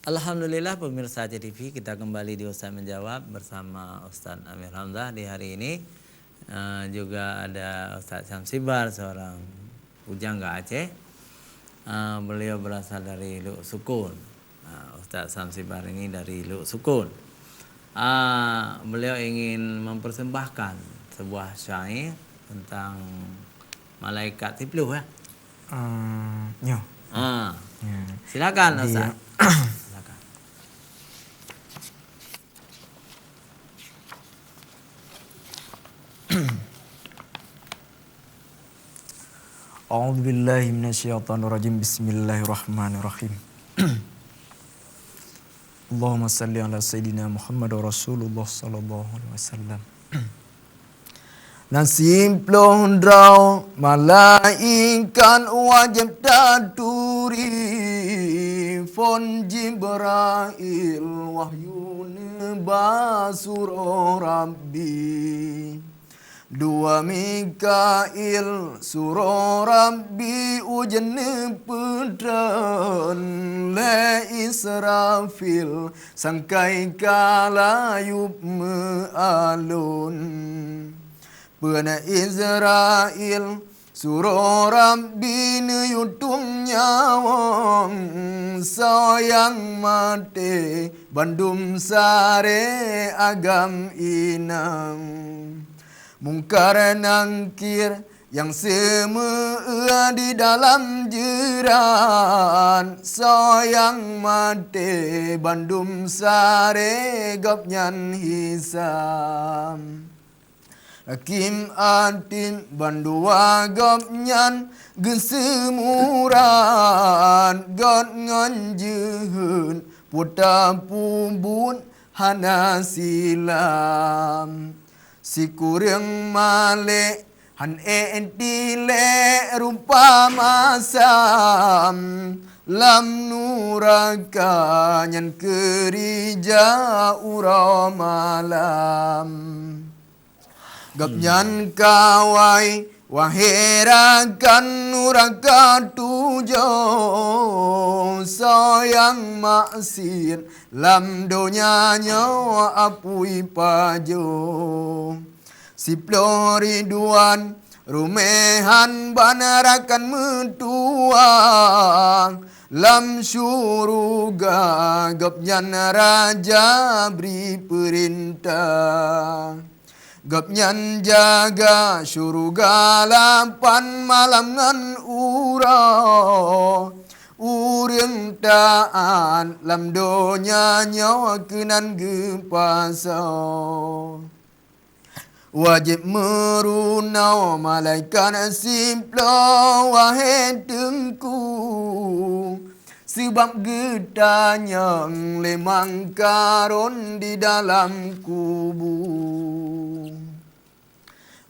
Alhamdulillah pemirsa CTV, kita kembali di Ustaz Menjawab bersama Ustaz Amir Hamzah di hari ini. Juga ada Ustaz Syamsibar, seorang pujangga Aceh. Beliau berasal dari Luk Sukun. Ustaz Syamsibar ini dari Luk Sukun. Beliau ingin mempersembahkan sebuah syair tentang malaikat Tipluh ya. Silakan Ustaz. A'udzu billahi minasyaitonir rajim. Bismillahirrahmanirrahim. Allahumma salli ala sayidina Muhammad Rasulullah sallallahu alaihi wasallam. Nasimploh draw malaikat wajib daturi fon Jibrail wahyun basur Rabbi dua Mikail suro Rabbi ujen pedran le Israfil sangkai kalayub mealun pena Israel suro Rabbi neyutung nyawang sayang mate bandum sare agam inang mungkar nangkir yang semua di dalam jeran sayang mate bandum sare gapnyan hisam Hakim adin bandua gapnyan gesemuran got nganjehun puta pubun hana silam si kurang male han dile rupa masam lam nuraka nyan kerija ura malam gapnyan kawai waherakan nuraka tujo sayang maksir lam donya nyawa apui pajo si ploriduan rumehan banarakan mentuang lam syuruga gapnyan raja beri perintah gapnyan jaga syuruga lapan malam ngan urang taan lam donya nyawa kenan gepasa wajib merunau malaikat simplo wahai tengku sebab getanya lemang karun di dalam kubur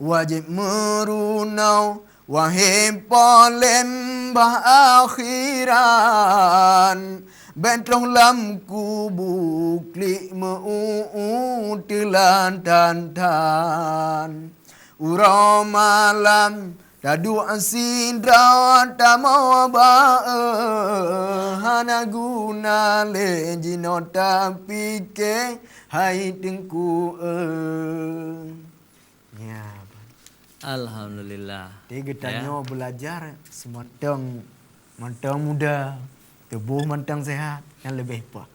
wajib merunau wahai polembah akhiran bentrong lam kubur klik meu telan tan ura malam dadu asindra tamo ba hana guna le jinota pike hai tengku ya. Alhamdulillah. Dia tanya belajar sematang muda, tubuh mantang sehat, yang lebih apa?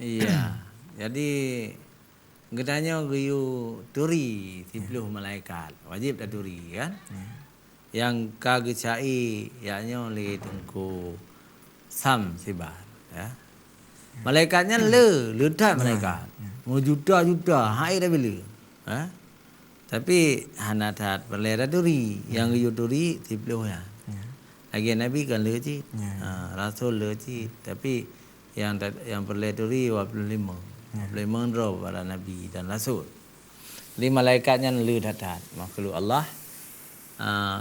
Iya. Jadi gedanya geyu turi Tipluh malaikat. Wajib dah turi kan? Yang kagecai yaknya li tengku Syamsibar ya. Malaikatnya ledat malaikat. Mau juta-juta hai dah bila. Tapi hanatat berlera turi yang geyu turi Tipluh ya. Lagi Nabi kan le cik. Rasul le cik. Tapi yang berlera turi 25 roh para Nabi dan Rasul. Di malaikatnya le datat. Makhluk Allah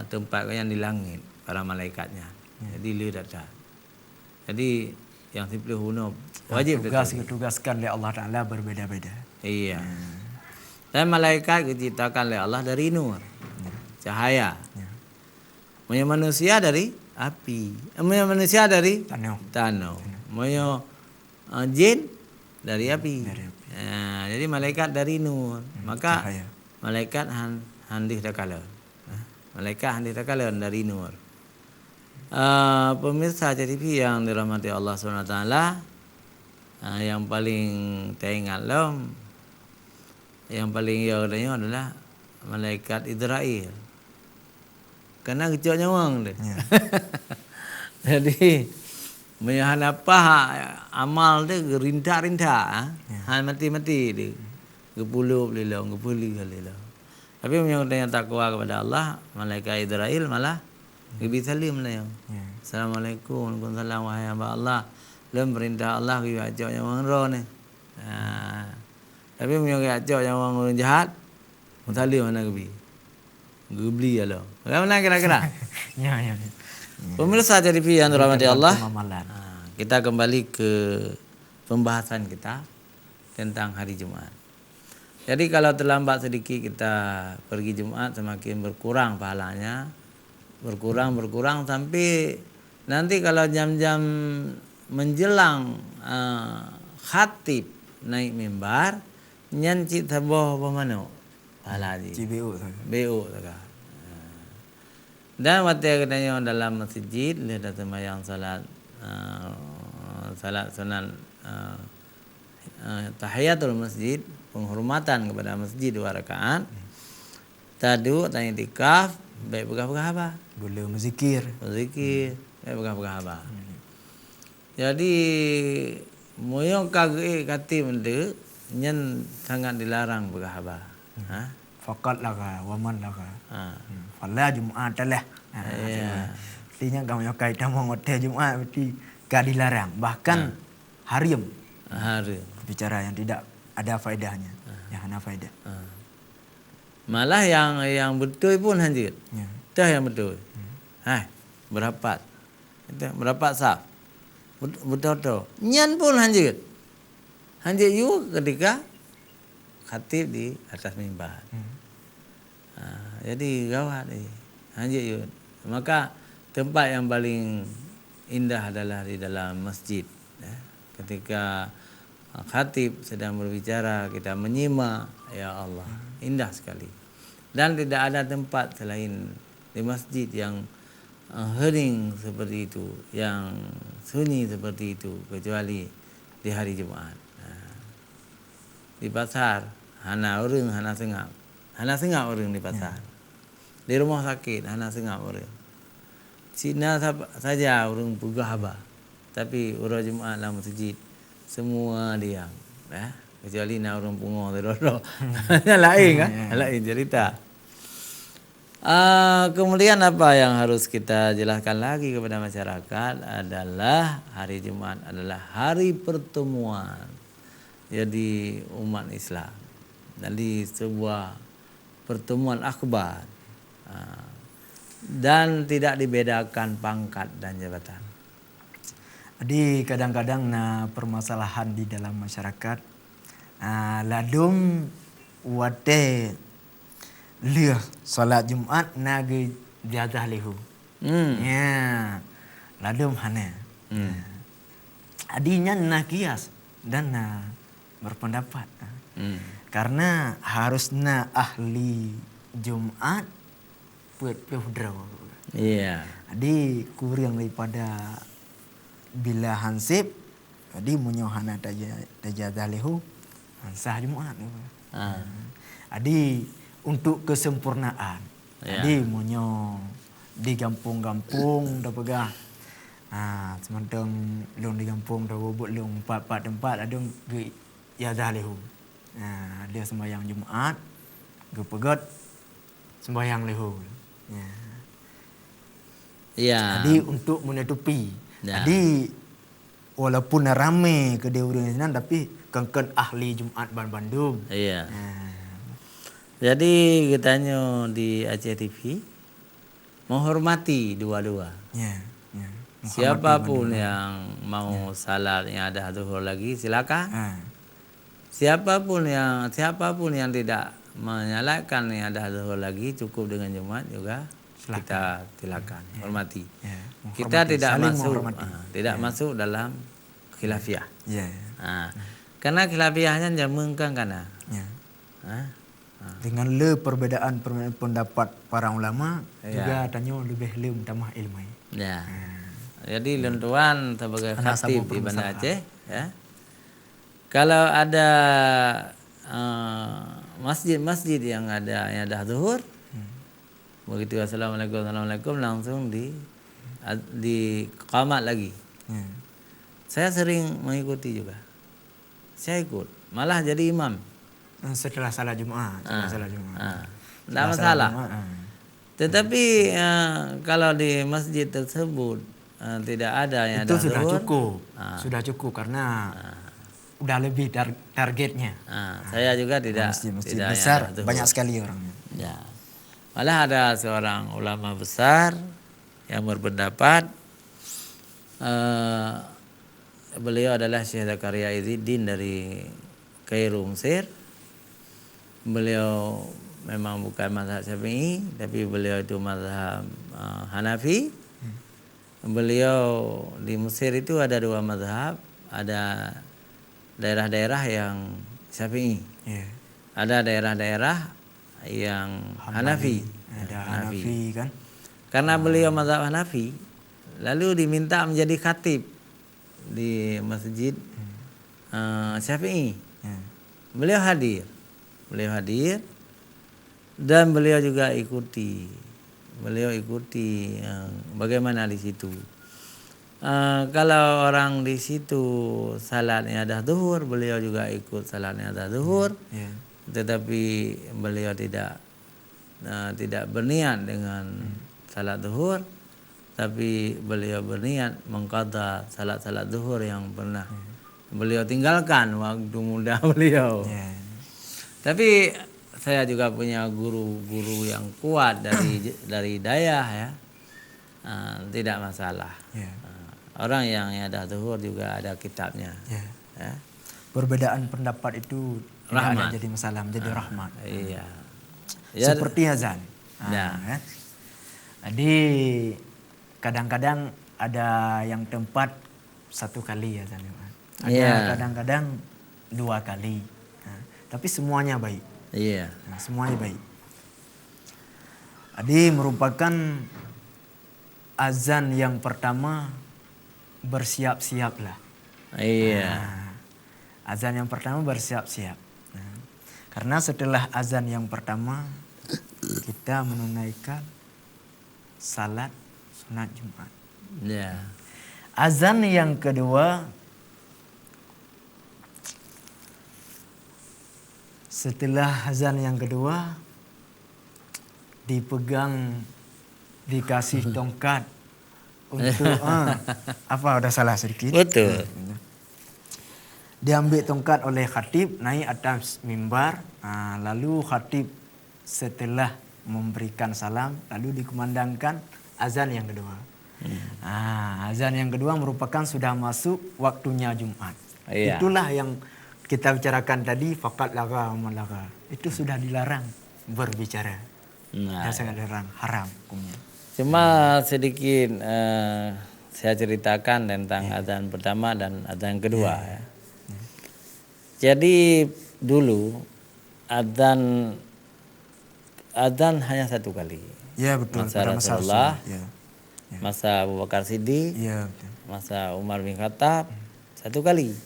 tempat yang di langit para malaikatnya. Jadi le datat. Jadi yang Tipluh Huno wajib tugaskan oleh Allah Ta'ala berbeda-beda. Iya. Dan malaikat diciptakan oleh Allah dari nur, cahaya. Manusia dari api. Manusia dari tanah. Moyo jin dari api. Dari api. Jadi malaikat dari nur. Maka Cahaya. malaikat handih dakala. Malaikat handih dakala dari nur. Pemirsa CTV yang dirahmati Allah SWT, yang paling teringat yang paling katanya adalah malaikat Israel. Karena kecok nyawang dia. Ya. Jadi menyahan apa amal dia gerinta-rinta, mati-mati dia. Gepuluh beliau, gepuli beliau. Tapi yang takwa kepada Allah, malaikat Israel malah Nabi salim lah. Ya. Assalamualaikum, waalaikumsalam, wahai hamba Allah. Lem perintah Allah kita ajak yang orang ro ni. Tapi punya ajak yang orang jahat, salim mana kebi. Gebli alo. Bagaimana kira-kira? Ya. Pemirsa CTV yang dirahmati Allah, Pemahaman. kita kembali ke pembahasan kita tentang hari Jumat. Jadi kalau terlambat sedikit kita pergi Jumat, semakin berkurang pahalanya. Berkurang sampai nanti kalau jam-jam menjelang khatib naik mimbar, nyanci taboh pemano pahala ji. CBO. BO tak. Dan waktu katanya dalam masjid lihat sembahyang salat sunat tahiyatul masjid, penghormatan kepada masjid 2 rakaat. Tadu tanya itikaf, baik pegah-pegah apa? Boleh berzikir. Berzikir, baik pegah-pegah apa? Jadi moyong kage kati benda nyen sangat dilarang pegah apa? Fakat lah ka, waman lah ka. Ha. Fala Jumaat lah. Ya. Artinya kamu yang kaitan mau hotel Jumaat berarti gak dilarang. Bahkan harim. Hari. Bicara yang tidak ada faedahnya. Yang hana faedah. Malah yang betul pun hanjit. Ya. Dah yang betul. Hai, berapat. Itu berapat saf. Betul-betul. Nyan pun hanjit. Hanjit juga ketika khatib di atas mimbar. Jadi gawat ni. Hanjit juga. Maka tempat yang paling indah adalah di dalam masjid. Ketika khatib sedang berbicara, kita menyimak, ya Allah, indah sekali. Dan tidak ada tempat selain di masjid yang hening seperti itu, yang sunyi seperti itu, kecuali di hari Jumaat. Di pasar, hana orang, hana sengap orang di pasar. Di rumah sakit, hana sengap orang. Cina saja orang pegah haba. Tapi orang Jumaat dalam masjid semua diam. Kecuali nak orang pungo terus. Lain kan? Lain cerita. Kemudian apa yang harus kita jelaskan lagi kepada masyarakat adalah hari Jumaat adalah hari pertemuan jadi umat Islam. Jadi sebuah pertemuan akbar. Dan tidak dibedakan pangkat dan jabatan. Jadi kadang-kadang permasalahan di dalam masyarakat ladum wate liah salat Jumaat nagi jatah lehu. Ya. Ladum hana. Adinya kias dan berpendapat. Karena harusnya ahli Jumaat pudraw. Iya. Jadi kurang daripada bila hansip jadi munyohana tajah lehu sah Jumaat. Jadi untuk kesempurnaan. Jadi munyo di kampung-kampung dah pegah. Semantang long di kampung dah bobot long 4 tempat ada ke yazah lehu. Dia sembahyang Jumaat ke pegat sembahyang lehu. Ya. Jadi untuk menutupi. Ya. Jadi walaupun ramai ke dia orang Islam tapi kengken ahli Jumaat Bandung. Iya. Jadi katanya di Aceh TV menghormati dua-dua. Ya. Siapapun yang mau salat yang ada zuhur lagi silakan. Siapapun yang tidak menyalakan yang ada zuhur lagi cukup dengan Jumaat juga kita silakan hormati. Ya. Kita tidak saling masuk menghormati. masuk dalam khilafiyah. Ya. Karena khilafiyahnya jamengkan kana. Ya. Ah, Dengan perbedaan pendapat para ulama juga tanya lebih tambah ilmu. Ya. Jadi lentuan sebagai Anak khatib sabu di Banda permasalahan. Aceh, ya. Kalau ada masjid-masjid yang ada zuhur, begitu assalamualaikum langsung di qamat lagi. Ya. Saya sering mengikuti juga. Saya ikut, malah jadi imam. Setelah salat Jumat, Tidak Setelah salat masalah. Jumat, Tetapi kalau di masjid tersebut tidak ada yang itu ada sudah zuhur, cukup. Sudah cukup karena udah lebih targetnya. saya juga tidak Masjid tidak besar yang ada zuhur. banyak sekali orangnya. Ya. Malah ada seorang ulama besar yang berpendapat beliau adalah Syekh Zakaria Izzuddin dari Kairo, Mesir. Beliau memang bukan mazhab Syafi'i, tapi beliau itu mazhab Hanafi. Beliau di Mesir itu ada 2 mazhab, ada daerah-daerah yang Syafi'i. Ya. Ada daerah-daerah yang Hanafi. Ada Hanafi kan. Karena beliau mazhab Hanafi, lalu diminta menjadi khatib di masjid Syafi'i. Ya. Beliau hadir dan beliau juga ikuti. Beliau ikuti bagaimana di situ. Kalau orang di situ salatnya ada zuhur, beliau juga ikut salatnya ada zuhur. Ya. Tetapi beliau tidak berniat dengan salat zuhur, tapi beliau berniat mengqadha salat-salat zuhur yang pernah beliau tinggalkan waktu muda beliau. Ya. Tapi saya juga punya guru-guru yang kuat dari dayah, ya. Tidak masalah. Ya. Orang yang ada zuhur juga ada kitabnya. Ya. Ya. Perbedaan pendapat itu tidak Rahmat. ada jadi masalah, menjadi rahmat. Iya. Seperti azan. Ya. Jadi kadang-kadang ada yang tempat 1 kali azan Jumat. Ada Iya. kadang-kadang 2 kali. Tapi semuanya baik. Iya. Semuanya baik. Jadi merupakan azan yang pertama, bersiap-siaplah. Iya. Azan yang pertama bersiap-siap. Karena setelah azan yang pertama kita menunaikan salat sunat Jumat. Ya. Azan yang kedua setelah azan yang kedua dikasih tongkat untuk apa udah salah sedikit. Betul. Diambil tongkat oleh khatib, naik atas mimbar, lalu khatib setelah memberikan salam, lalu dikumandangkan azan yang kedua. Azan yang kedua merupakan sudah masuk waktunya Jumat. Iya. Itulah yang kita bicarakan tadi, faqat laga malaga. Itu sudah dilarang berbicara. Nah, Dan sangat dilarang, haram hukumnya. cuma sedikit saya ceritakan tentang azan pertama dan azan kedua. Ya. Jadi dulu azan hanya 1 kali. Ya betul. Masa pada Rasulullah, Rasul. Ya. masa Abu Bakar Siddiq, Ya betul. masa Umar bin Khattab 1 kali.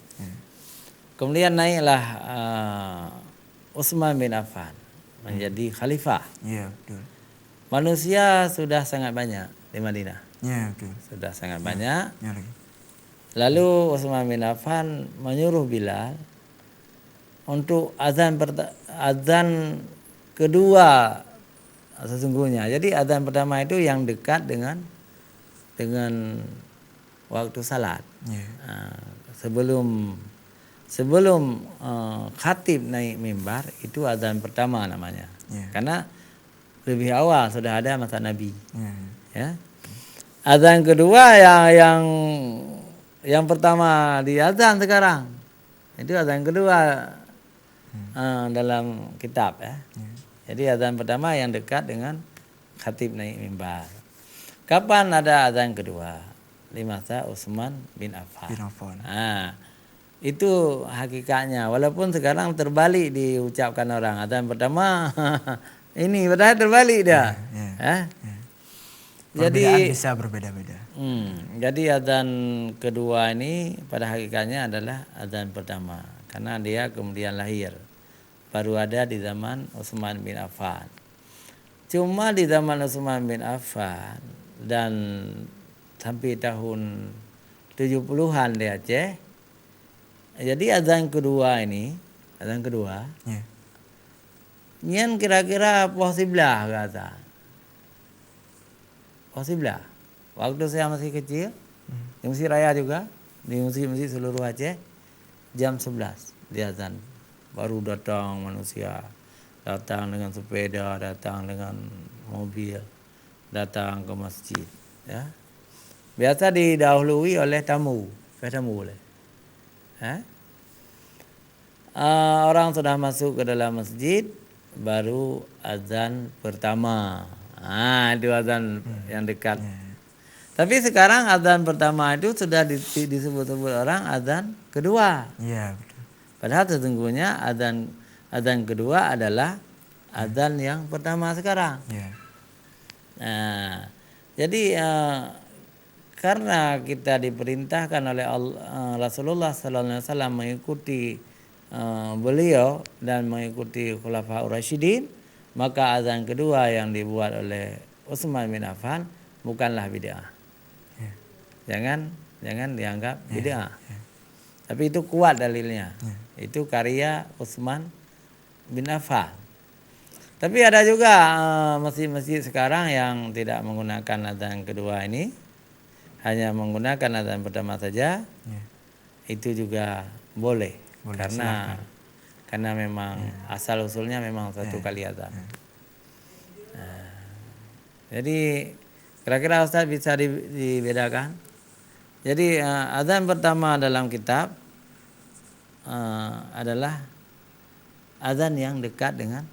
Kemudian naiklah Utsman bin Affan menjadi khalifah. Ya betul. Manusia sudah sangat banyak di Madinah. Ya betul. Sudah sangat banyak. Ya lagi. Lalu Utsman bin Affan menyuruh Bilal untuk azan kedua sesungguhnya. Jadi azan pertama itu yang dekat dengan waktu salat. Ya. Sebelum khatib naik mimbar itu azan pertama namanya. Ya. Karena lebih awal sudah ada masa Nabi. Ya. Ya. Azan kedua yang pertama di azan sekarang. Itu azan kedua dalam kitab, ya. Jadi azan pertama yang dekat dengan khatib naik mimbar. Kapan ada azan kedua? di masa Utsman bin Affan. Bin Affan. Itu hakikatnya. Walaupun sekarang terbalik diucapkan orang. Azan pertama ini padahal terbalik dia. Perbedaan bisa berbeda-beda. Jadi azan kedua ini pada hakikatnya adalah azan pertama. Karena dia kemudian lahir. Baru ada di zaman Utsman bin Affan. Cuma di zaman Utsman bin Affan dan sampai tahun 70-an di Aceh. Jadi azan kedua ini, azan kedua. Nyen kira-kira posiblah kata. Posiblah. Waktu saya masih kecil, di Mesir Raya juga, di masjid-masjid seluruh Aceh, jam 11 di azan. Baru datang manusia, datang dengan sepeda, datang dengan mobil, datang ke masjid. Ya. Biasa didahului oleh tamu, boleh. Orang sudah masuk ke dalam masjid, baru azan pertama. Itu azan yang dekat. Tapi sekarang azan pertama itu sudah disebut-sebut orang azan kedua. Iya, betul. Padahal sesungguhnya azan kedua adalah azan yang pertama sekarang. Jadi karena kita diperintahkan oleh Rasulullah sallallahu alaihi wasallam mengikuti beliau dan mengikuti Khulafaur Rasyidin, maka azan kedua yang dibuat oleh Utsman bin Affan bukanlah bid'ah. Jangan dianggap bid'ah. Tapi itu kuat dalilnya. Itu karya Utsman bin Affan. Tapi ada juga masjid-masjid sekarang yang tidak menggunakan azan kedua ini, hanya menggunakan azan pertama saja. Itu juga boleh karena memang asal usulnya memang satu kali azan. Jadi kira-kira Ustaz bisa dibedakan. Jadi azan pertama dalam kitab adalah azan yang dekat dengan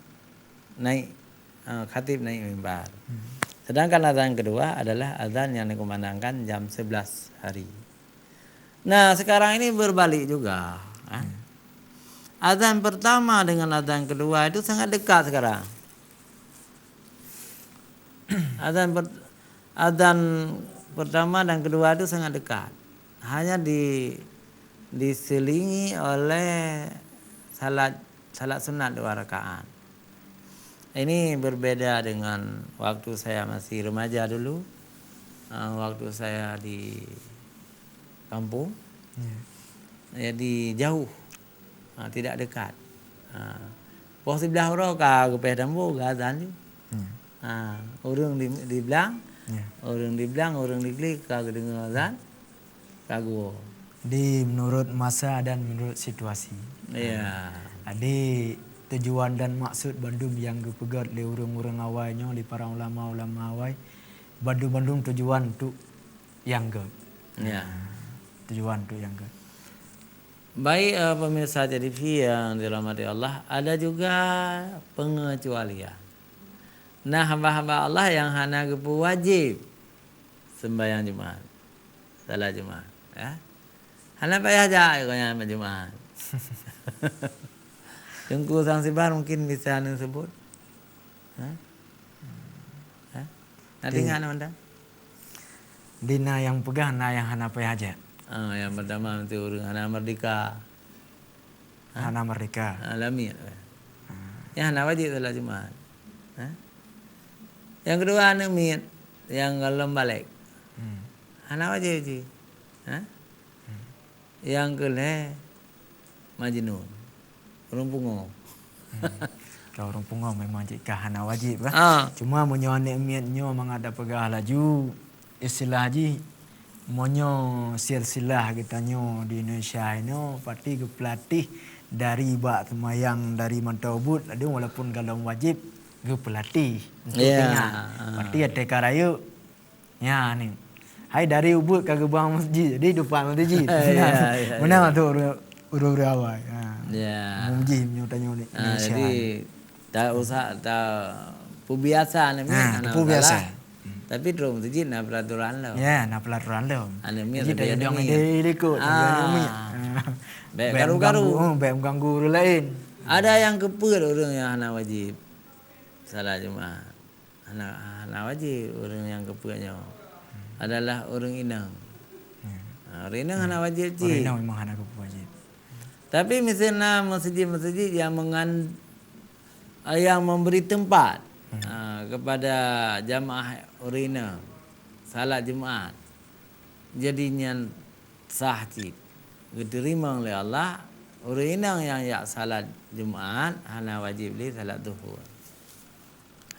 naik khatib naik mimbar. Sedangkan azan kedua adalah azan yang dikumandangkan jam 11 hari. Nah, sekarang ini berbalik juga. Azan pertama dengan azan kedua itu sangat dekat sekarang. Azan pertama dan kedua itu sangat dekat. Hanya diselingi oleh salat sunat 2 rakaat. Ini berbeda dengan waktu saya masih remaja dulu. Waktu saya di kampung. Jadi jauh. Tidak dekat. Pos sebelah orang ke gepeh dambu ke azan tu. Orang di belang. Orang di belang, orang di klik ke dengar azan. Kagu. Menurut masa dan menurut situasi. Adi tujuan dan maksud Bandung yang dipegat oleh orang-orang awalnya, oleh para ulama-ulama awal. Bandung tujuan untuk yang ke. Tujuan untuk yang ke. Baik pemirsa TV yang dirahmati Allah, ada juga pengecualian. Nah, hamba-hamba Allah yang hana gepu wajib sembahyang Jumat, salat Jumat, ya. Hana payah aja katanya Jumat. Tengku Sang Sibar mungkin bisa anu sebut. Nanti ngana anda? Dina yang pegang na yang hana payah aja. Yang pertama itu orang hana merdeka. Hana merdeka. Alami. Yang hana wajib salat Jumat. Yang kedua hana mit, yang galem balik. Hana wajib je. Yang kelima majnun. Orang pungo. Kalau orang pungo memang jika hana wajib kan. Cuma menyoane miatnya memang ada pegah laju. Istilah haji monyo silsilah kitanya di Indonesia ini pasti ke pelatih dari bak semayang dari mantaubut ada walaupun kalau wajib ke pelatih untuk tengah. Pasti ada karayu. Ya ni. Hai dari ubud ke gebang masjid di depan masjid. Mana tu urut awal. Masjid tanya ni. Jadi tak usah tak pubiasa ni. Pubiasa. Tapi terus masjid nak peraturan lo. Ya, nak pelaturan lo. Ane mi Jadi ada dia mi. dia ikut. Baik garu-garu. Baik mengganggu orang lain. Ada yang keput orang yang hana wajib salat Jumaat. Hana wajib orang yang keputnya adalah orang Inang. Orang Inang hana wajib Orang cik. Inang memang hana wajib. Tapi misalnya masjid-masjid yang yang memberi tempat kepada jamaah orang Inang salat Jumaat jadinya sah cik. Diterima oleh Allah. Orang Inang yang salat Jumaat hana wajib li salat zuhur.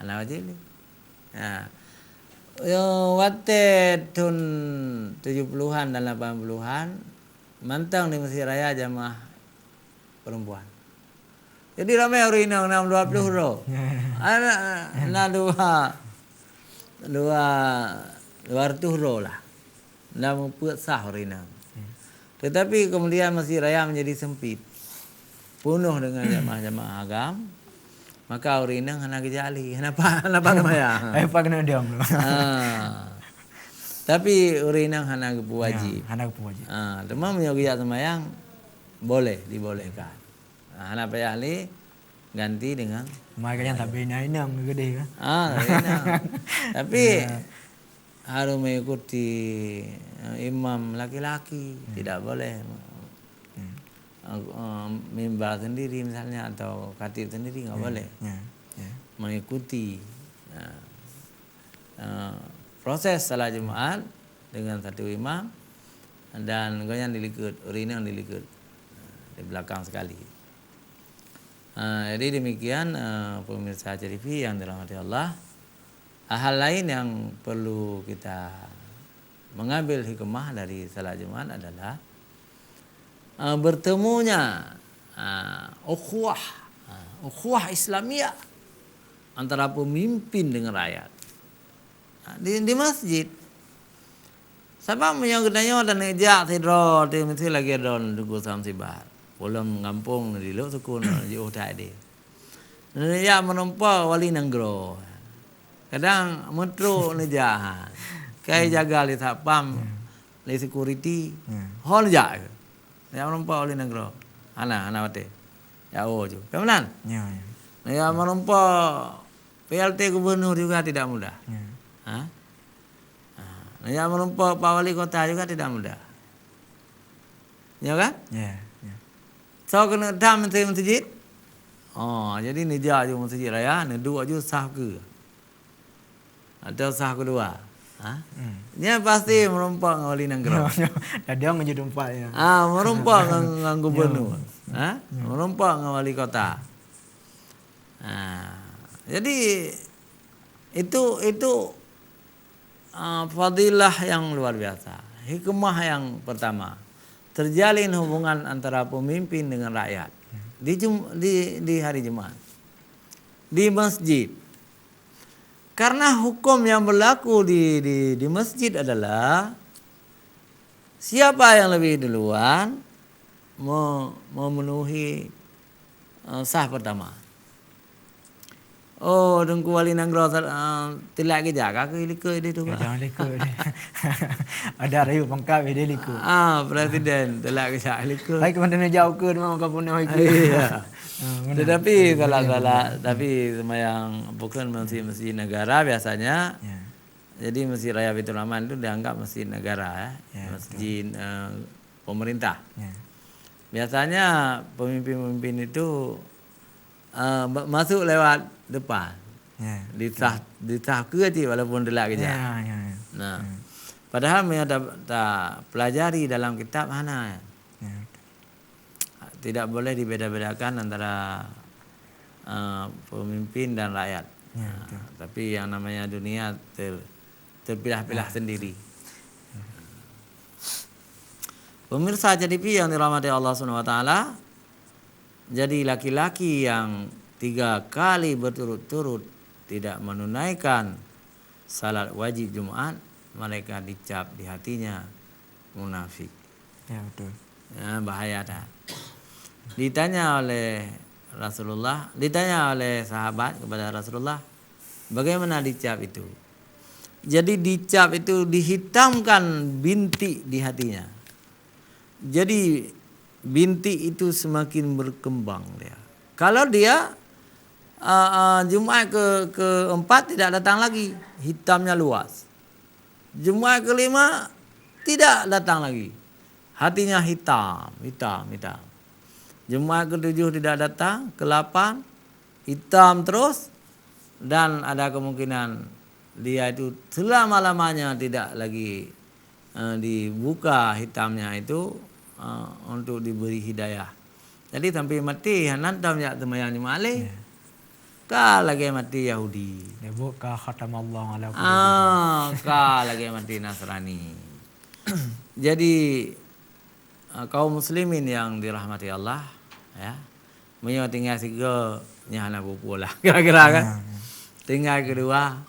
Hana wajib li. Waktu tahun 70-an dan 80-an mantang di Mesir Raya jamaah perempuan. Jadi ramai orang Inang 620 roh. Anak 200 roh lah. Nak membuat sah orang Inang. Tetapi kemudian Mesir Raya menjadi sempit. Penuh dengan jamaah-jamaah agam. Maka orang Inang hana kejali. Kenapa kemayang? Apa kena diam dulu. Tapi orang Inang hana kepu wajib. Hana kepu wajib. Demam menyogok semayang boleh, dibolehkan. Hana payah li ganti dengan Makanya tak bina Inang gede kan. Tapi harus mengikuti imam laki-laki, tidak boleh mimbar sendiri misalnya atau khatib sendiri enggak boleh. Mengikuti proses salat Jumaat dengan satu imam dan goyang dilikut, orang yang dilikut di belakang sekali. Jadi demikian pemirsa TV yang dirahmati Allah. Hal lain yang perlu kita mengambil hikmah dari salat Jumaat adalah bertemunya ukhuwah Islamiyah antara pemimpin dengan rakyat di masjid. Sebab yang gedanya dan ngejak tidro di mesti lagi don dugu samsibar. Belum ngampung di lu sukun jauh tadi. Ya menempah wali nanggro. Kadang metro nejah. Kai jaga li satpam, li security. Hol jak. Ya menempah wali nanggro. Ana wate. Ya ju. Kemudian? Ya menempah PLT gubernur juga tidak mudah. Ya menempah Pak Wali Kota juga tidak mudah. Ya kan? So kena dah masjid. Jadi nijak je masjid raya, neduk je sah ke. Atau sah kedua. Dia pasti merompak dengan wali nanggro. Dia menjadi tempatnya. Merompak dengan gubernur. Merompak dengan wali kota. Jadi itu fadilah yang luar biasa. Hikmah yang pertama, terjalin hubungan antara pemimpin dengan rakyat di hari Jumat di masjid. Karena hukum yang berlaku di masjid adalah siapa yang lebih duluan memenuhi sah pertama. Dengku wali nanggro tilak ke jaga ke likut dia tu. Jangan likut. Ada rayu pangkap dia likut. Presiden tilak ke jaga likut. Baik mana jauh ke memang kau pun nak ikut. Iya. Tetapi salah tapi semayang bukan masjid negara biasanya. Jadi Masjid Raya Baitul Aman itu dianggap masjid negara masjid pemerintah. Biasanya pemimpin-pemimpin itu masuk lewat depan. Ditah ke je walaupun delak kerja. Nah. Padahal mereka tak pelajari dalam kitab mana. Tidak boleh dibeda-bedakan antara pemimpin dan rakyat. Tapi yang namanya dunia terpilah-pilah sendiri. Pemirsa TV yang dirahmati Allah Subhanahu wa taala, jadi laki-laki yang 3 kali berturut-turut tidak menunaikan salat wajib Jumat, mereka dicap di hatinya munafik. Ya betul. Bahaya dah. Ditanya oleh sahabat kepada Rasulullah, bagaimana dicap itu? Jadi dicap itu dihitamkan bintik di hatinya. Jadi bintik itu semakin berkembang dia. Kalau dia Jumaat keempat tidak datang lagi, hitamnya luas. Jumaat kelima tidak datang lagi, hatinya hitam. Jumaat ketujuh tidak datang, ke-8 hitam terus, dan ada kemungkinan dia itu selama-lamanya tidak lagi dibuka hitamnya itu untuk diberi hidayah. Jadi sampai mati nantam ya temayang ni malih. Ka lagi mati Yahudi. Debuk ka khatamallahu ala Ka lagi mati Nasrani. Jadi kaum muslimin yang dirahmati Allah, ya. Menyo tinggal tiga nyana buku lah kira-kira kan. Tinggal kedua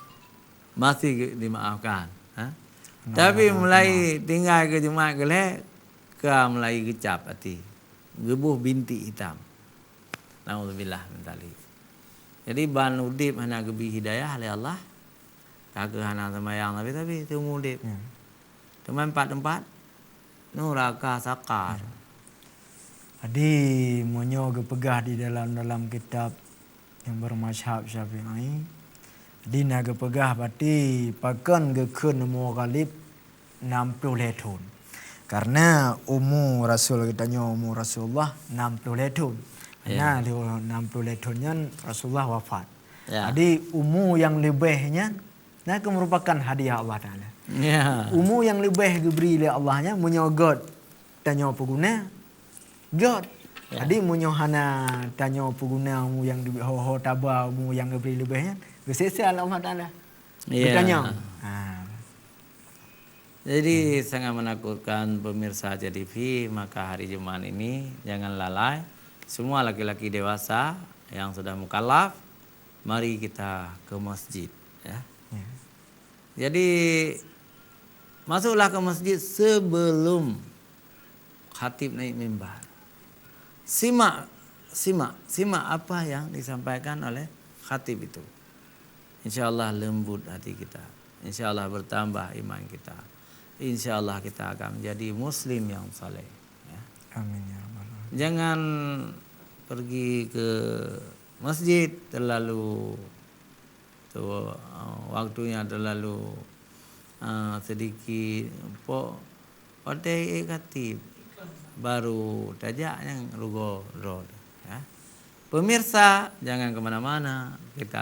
masih dimaafkan, ha? Tapi mulai tinggal ke Jumaat kelek ka mulai gecap hati. Gebuh bintik hitam. Nauzubillah min dzalik. Jadi ban udip hana gebi hidayah oleh Allah. Kagak hana semayang tapi temu udip. Teman tempat neraka sakar. Adi monyo gepegah di dalam kitab yang bermazhab Syafi'i. Adi na gepegah berarti pakan gekun nemu galib 60 tahun. Karena umur Rasul kita umur Rasulullah 60 tahun. Nah, 60 tahunnya Rasulullah wafat. Ya. Jadi umur yang lebihnya nah merupakan hadiah Allah Taala. Ya. Umur yang lebih diberi oleh Allahnya menyogod tanya pengguna God. Ya. Jadi munyohana tanya pengguna mu yang ho tabah mu yang diberi lebihnya gesesa Allah Taala. Ya. Bertanya. Jadi sangat menakutkan pemirsa JTV, maka hari Jumat ini jangan lalai. Semua laki-laki dewasa yang sudah mukallaf, mari kita ke masjid, ya. Jadi masuklah ke masjid sebelum khatib naik mimbar. Simak apa yang disampaikan oleh khatib itu. InsyaAllah lembut hati kita. InsyaAllah bertambah iman kita. InsyaAllah kita akan menjadi muslim yang saleh. Ya. Amin ya rabbal alamin. Jangan pergi ke masjid terlalu waktunya terlalu sedikit. Hotel khatib baru tajak yang rugo road. Ya. Pemirsa jangan kemana-mana. Kita